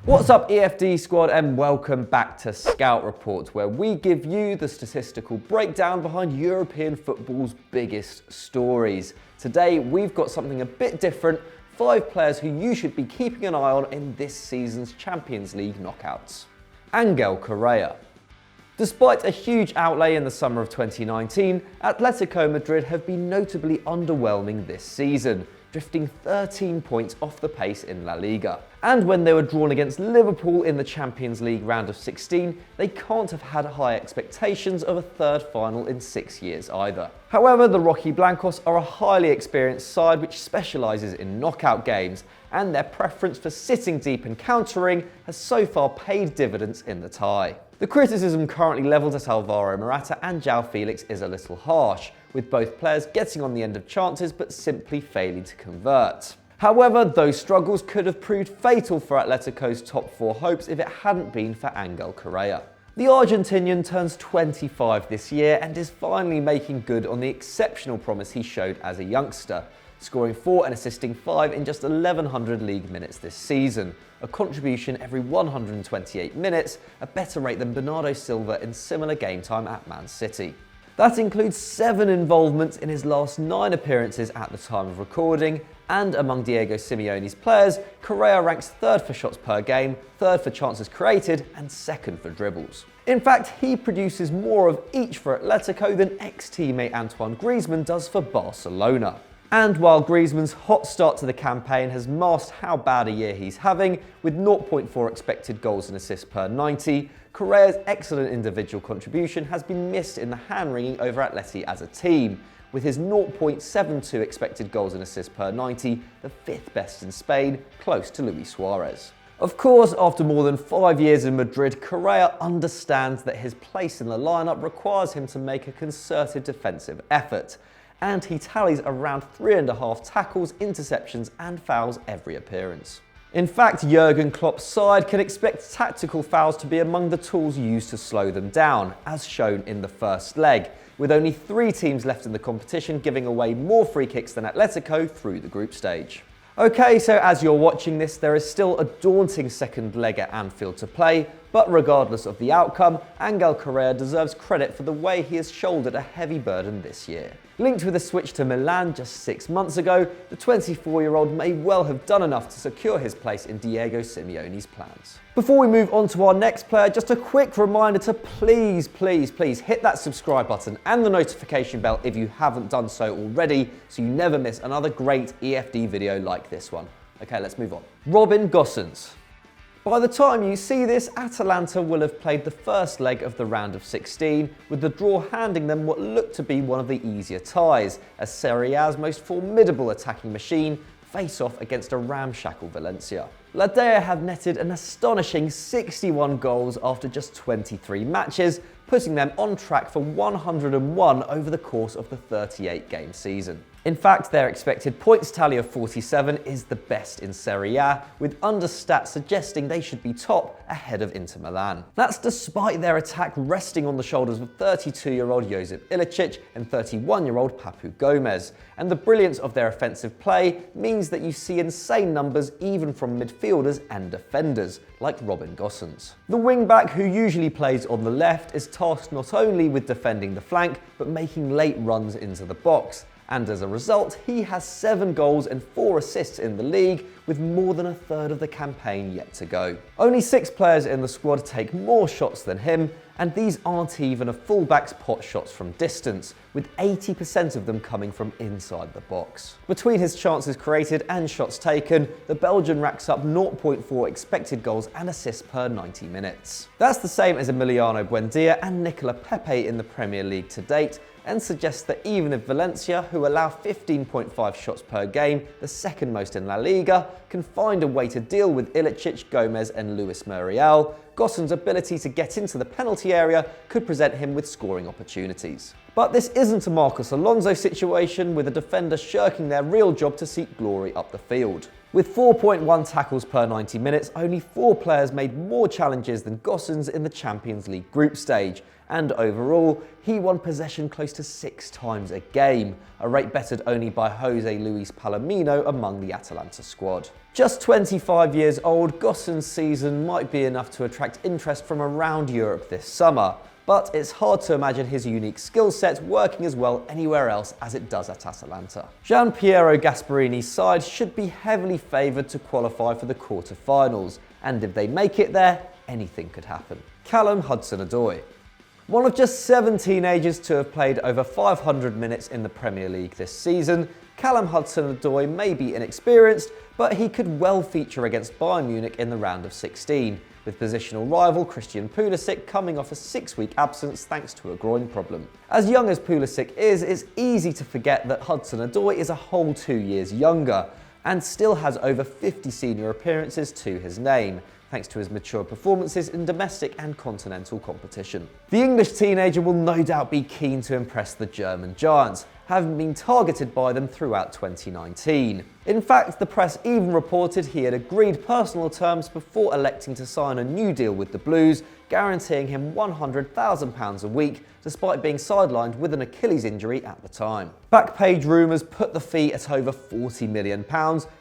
What's up, EFD squad, and welcome back to Scout Report, where we give you the statistical breakdown behind European football's biggest stories. Today, we've got something a bit different, 5 players who you should be keeping an eye on in this season's Champions League knockouts. Angel Correa. Despite a huge outlay in the summer of 2019, Atletico Madrid have been notably underwhelming this season, drifting 13 points off the pace in La Liga. And when they were drawn against Liverpool in the Champions League round of 16, they can't have had high expectations of a third final in 6 years either. However, the Rojiblancos are a highly experienced side which specialises in knockout games, and their preference for sitting deep and countering has so far paid dividends in the tie. The criticism currently levelled at Alvaro Morata and João Felix is a little harsh, with both players getting on the end of chances but simply failing to convert. However, those struggles could have proved fatal for Atletico's top 4 hopes if it hadn't been for Angel Correa. The Argentinian turns 25 this year and is finally making good on the exceptional promise he showed as a youngster, scoring 4 and assisting 5 in just 1,100 league minutes this season, a contribution every 128 minutes, a better rate than Bernardo Silva in similar game time at Man City. That includes 7 involvements in his last 9 appearances at the time of recording, and among Diego Simeone's players, Correa ranks 3rd for shots per game, 3rd for chances created, and 2nd for dribbles. In fact, he produces more of each for Atletico than ex-teammate Antoine Griezmann does for Barcelona. And while Griezmann's hot start to the campaign has masked how bad a year he's having, with 0.4 expected goals and assists per 90, Correa's excellent individual contribution has been missed in the hand-wringing over Atleti as a team, with his 0.72 expected goals and assists per 90, the 5th best in Spain, close to Luis Suarez. Of course, after more than 5 years in Madrid, Correa understands that his place in the lineup requires him to make a concerted defensive effort, and he tallies around 3.5 tackles, interceptions and fouls every appearance. In fact, Jurgen Klopp's side can expect tactical fouls to be among the tools used to slow them down, as shown in the first leg, with only 3 teams left in the competition giving away more free kicks than Atletico through the group stage. Okay, so as you're watching this, there is still a daunting second leg at Anfield to play, but regardless of the outcome, Angel Correa deserves credit for the way he has shouldered a heavy burden this year. Linked with a switch to Milan just 6 months ago, the 24-year-old may well have done enough to secure his place in Diego Simeone's plans. Before we move on to our next player, just a quick reminder to please hit that subscribe button and the notification bell if you haven't done so already, so you never miss another great EFD video like this one. Okay, let's move on. Robin Gosens. By the time you see this, Atalanta will have played the first leg of the round of 16, with the draw handing them what looked to be one of the easier ties, as Serie A's most formidable attacking machine face off against a ramshackle Valencia. La Dea have netted an astonishing 61 goals after just 23 matches, putting them on track for 101 over the course of the 38-game season. In fact, their expected points tally of 47 is the best in Serie A, with understats suggesting they should be top ahead of Inter Milan. That's despite their attack resting on the shoulders of 32-year-old Josip Ilicic and 31-year-old Papu Gomez, and the brilliance of their offensive play means that you see insane numbers even from midfielders and defenders, like Robin Gosens. The wing-back, who usually plays on the left, is tasked not only with defending the flank, but making late runs into the box. And as a result, he has 7 goals and 4 assists in the league, with more than a third of the campaign yet to go. Only 6 players in the squad take more shots than him, and these aren't even a fullback's pot shots from distance, with 80% of them coming from inside the box. Between his chances created and shots taken, the Belgian racks up 0.4 expected goals and assists per 90 minutes. That's the same as Emiliano Buendia and Nicola Pepe in the Premier League to date, and suggests that even if Valencia, who allow 15.5 shots per game, the second most in La Liga, can find a way to deal with Ilicic, Gomez and Luis Muriel, Gosens' ability to get into the penalty area could present him with scoring opportunities. But this isn't a Marcos Alonso situation, with a defender shirking their real job to seek glory up the field. With 4.1 tackles per 90 minutes, only 4 players made more challenges than Gosens in the Champions League group stage, and overall, he won possession close to 6 times a game, a rate bettered only by Jose Luis Palomino among the Atalanta squad. Just 25 years old, Gosens' season might be enough to attract interest from around Europe this summer, but it's hard to imagine his unique skill set working as well anywhere else as it does at Atalanta. Gianpiero Gasparini's side should be heavily favoured to qualify for the quarter-finals, and if they make it there, anything could happen. Callum Hudson-Odoi. One of just 7 teenagers to have played over 500 minutes in the Premier League this season, Callum Hudson-Odoi may be inexperienced, but he could well feature against Bayern Munich in the round of 16, with positional rival Christian Pulisic coming off a 6-week absence thanks to a groin problem. As young as Pulisic is, it's easy to forget that Hudson-Odoi is a whole 2 years younger, and still has over 50 senior appearances to his name, thanks to his mature performances in domestic and continental competition. The English teenager will no doubt be keen to impress the German giants, having been targeted by them throughout 2019. In fact, the press even reported he had agreed personal terms before electing to sign a new deal with the Blues, guaranteeing him £100,000 a week, despite being sidelined with an Achilles injury at the time. Backpage rumours put the fee at over £40 million,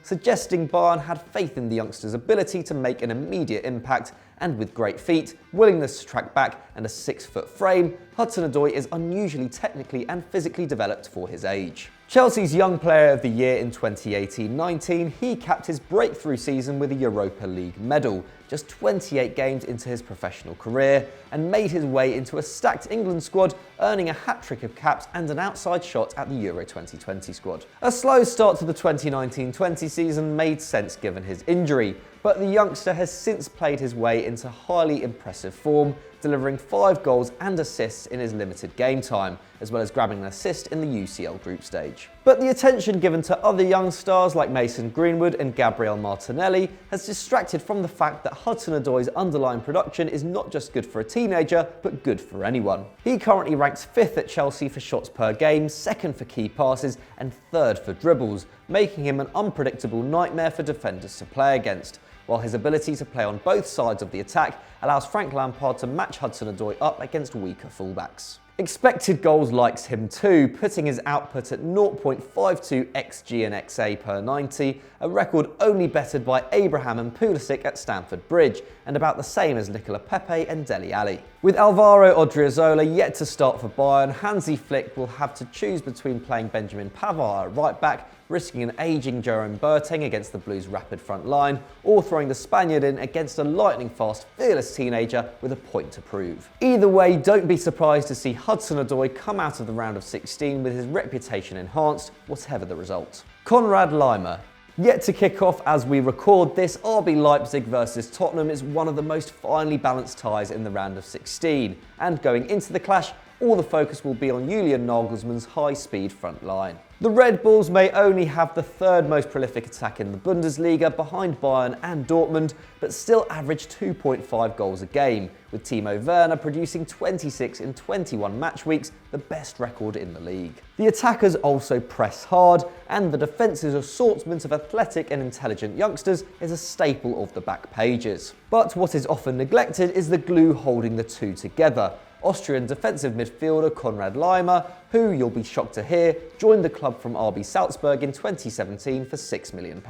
suggesting Bayern had faith in the youngster's ability to make an immediate impact, and with great feet, willingness to track back, and a 6-foot frame, Hudson-Odoi is unusually technically and physically developed for his age. Chelsea's Young Player of the Year in 2018-19, he capped his breakthrough season with a Europa League medal, just 28 games into his professional career, and made his way into a stacked England squad, earning a hat-trick of caps and an outside shot at the Euro 2020 squad. A slow start to the 2019-20 season made sense given his injury, but the youngster has since played his way into highly impressive form, delivering 5 goals and assists in his limited game time, as well as grabbing an assist in the UCL group stage. But the attention given to other young stars like Mason Greenwood and Gabriel Martinelli has distracted from the fact that Hudson-Odoi's underlying production is not just good for a teenager, but good for anyone. He currently ranks 5th at Chelsea for shots per game, 2nd for key passes, and 3rd for dribbles, making him an unpredictable nightmare for defenders to play against, while his ability to play on both sides of the attack allows Frank Lampard to match Hudson-Odoi up against weaker fullbacks. Expected goals likes him too, putting his output at 0.52 XG and XA per 90, a record only bettered by Abraham and Pulisic at Stamford Bridge, and about the same as Nicola Pepe and Dele Alli. With Alvaro Odriozola yet to start for Bayern, Hansi Flick will have to choose between playing Benjamin Pavard at right back, risking an ageing Jerome Boateng against the Blues' rapid front line, or throwing the Spaniard in against a lightning-fast, fearless teenager with a point to prove. Either way, don't be surprised to see Hudson-Odoi come out of the round of 16 with his reputation enhanced, whatever the result. Conrad Laimer. Yet to kick off as we record this, RB Leipzig versus Tottenham is one of the most finely balanced ties in the round of 16, and going into the clash, all the focus will be on Julian Nagelsmann's high-speed front line. The Red Bulls may only have the 3rd most prolific attack in the Bundesliga behind Bayern and Dortmund, but still average 2.5 goals a game, with Timo Werner producing 26 in 21 match weeks, the best record in the league. The attackers also press hard, and the defence's assortment of athletic and intelligent youngsters is a staple of the back pages. But what is often neglected is the glue holding the two together. Austrian defensive midfielder Conrad Laimer, who, you'll be shocked to hear, joined the club from RB Salzburg in 2017 for £6 million.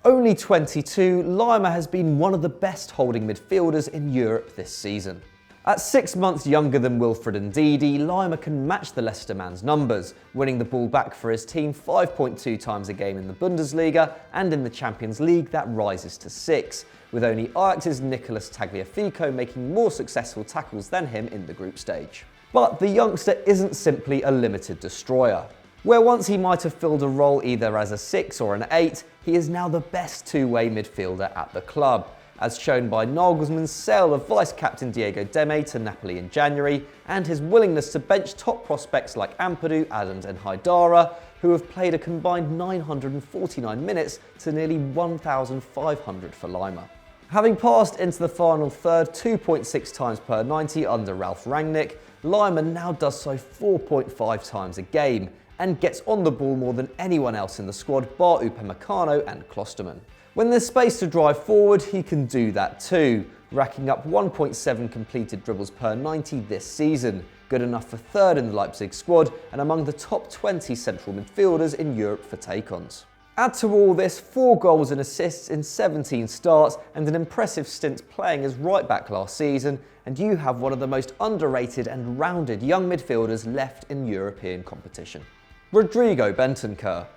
Only 22, Laimer has been one of the best holding midfielders in Europe this season. At 6 months younger than Wilfred Ndidi, Laimer can match the Leicester man's numbers, winning the ball back for his team 5.2 times a game in the Bundesliga, and in the Champions League that rises to 6, with only Ajax's Nicolas Tagliafico making more successful tackles than him in the group stage. But the youngster isn't simply a limited destroyer. Where once he might have filled a role either as a 6 or an 8, he is now the best two-way midfielder at the club, as shown by Nagelsmann's sale of vice-captain Diego Demme to Napoli in January, and his willingness to bench top prospects like Ampadu, Adams and Haidara, who have played a combined 949 minutes to nearly 1,500 for Laimer. Having passed into the final third 2.6 times per 90 under Ralf Rangnick, Laimer now does so 4.5 times a game, and gets on the ball more than anyone else in the squad bar Upamecano and Klosterman. When there's space to drive forward, he can do that too, racking up 1.7 completed dribbles per 90 this season, good enough for third in the Leipzig squad and among the top 20 central midfielders in Europe for take-ons. Add to all this 4 goals and assists in 17 starts and an impressive stint playing as right-back last season, and you have one of the most underrated and rounded young midfielders left in European competition. Rodrigo Bentancur.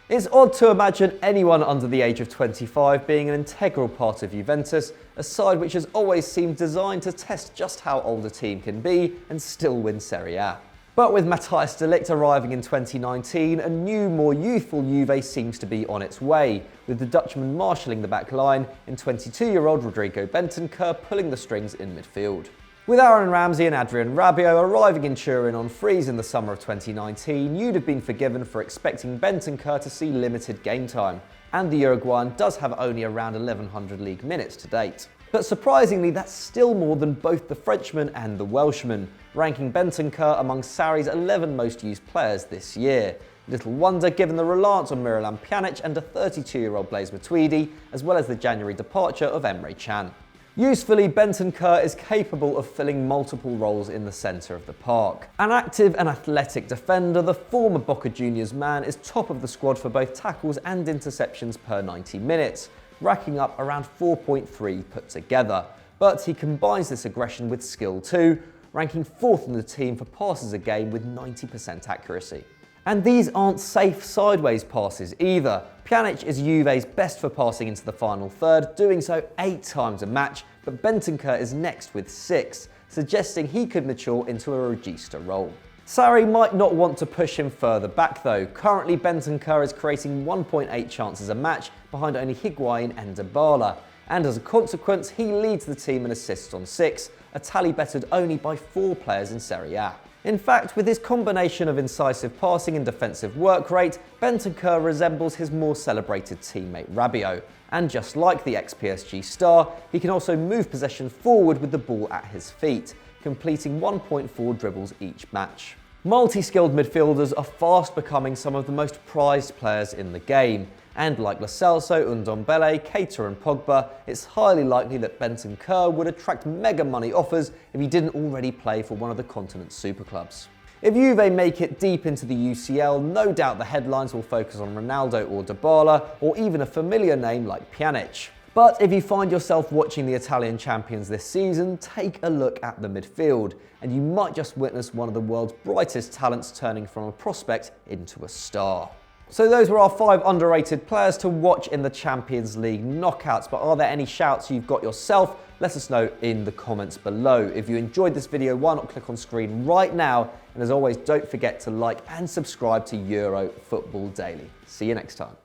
It's odd to imagine anyone under the age of 25 being an integral part of Juventus, a side which has always seemed designed to test just how old a team can be and still win Serie A. But with Matthijs de Ligt arriving in 2019, a new, more youthful Juve seems to be on its way, with the Dutchman marshalling the back line and 22-year-old Rodrigo Bentancur pulling the strings in midfield. With Aaron Ramsey and Adrien Rabiot arriving in Turin on frees in the summer of 2019, you'd have been forgiven for expecting Bentancur to see limited game time, and the Uruguayan does have only around 1,100 league minutes to date. But surprisingly, that's still more than both the Frenchman and the Welshman, ranking Bentancur among Sarri's 11 most used players this year. Little wonder given the reliance on Miralem Pjanic and a 32-year-old Blaise Matuidi, as well as the January departure of Emre Can. Usefully, Bentancur is capable of filling multiple roles in the centre of the park. An active and athletic defender, the former Boca Juniors man is top of the squad for both tackles and interceptions per 90 minutes, racking up around 4.3 put together. But he combines this aggression with skill too, ranking 4th in the team for passes a game with 90% accuracy. And these aren't safe sideways passes either. Pjanic is Juve's best for passing into the final third, doing so 8 times a match, but Bentancur is next with 6, suggesting he could mature into a regista role. Sarri might not want to push him further back though. Currently Bentancur is creating 1.8 chances a match behind only Higuain and Dybala, and as a consequence he leads the team in assists on 6, a tally bettered only by 4 players in Serie A. In fact, with his combination of incisive passing and defensive work rate, Bentancur resembles his more celebrated teammate Rabiot. And just like the ex-PSG star, he can also move possession forward with the ball at his feet, completing 1.4 dribbles each match. Multi-skilled midfielders are fast becoming some of the most prized players in the game, and like Lo Celso, Ndombele, Keita and Pogba, it's highly likely that Bentancur would attract mega money offers if he didn't already play for one of the continent's super clubs. If Juve make it deep into the UCL, no doubt the headlines will focus on Ronaldo or Dybala, or even a familiar name like Pjanic. But if you find yourself watching the Italian champions this season, take a look at the midfield, and you might just witness one of the world's brightest talents turning from a prospect into a star. So those were our 5 underrated players to watch in the Champions League knockouts, but are there any shouts you've got yourself? Let us know in the comments below. If you enjoyed this video, why not click on screen right now? And as always, don't forget to like and subscribe to Euro Football Daily. See you next time.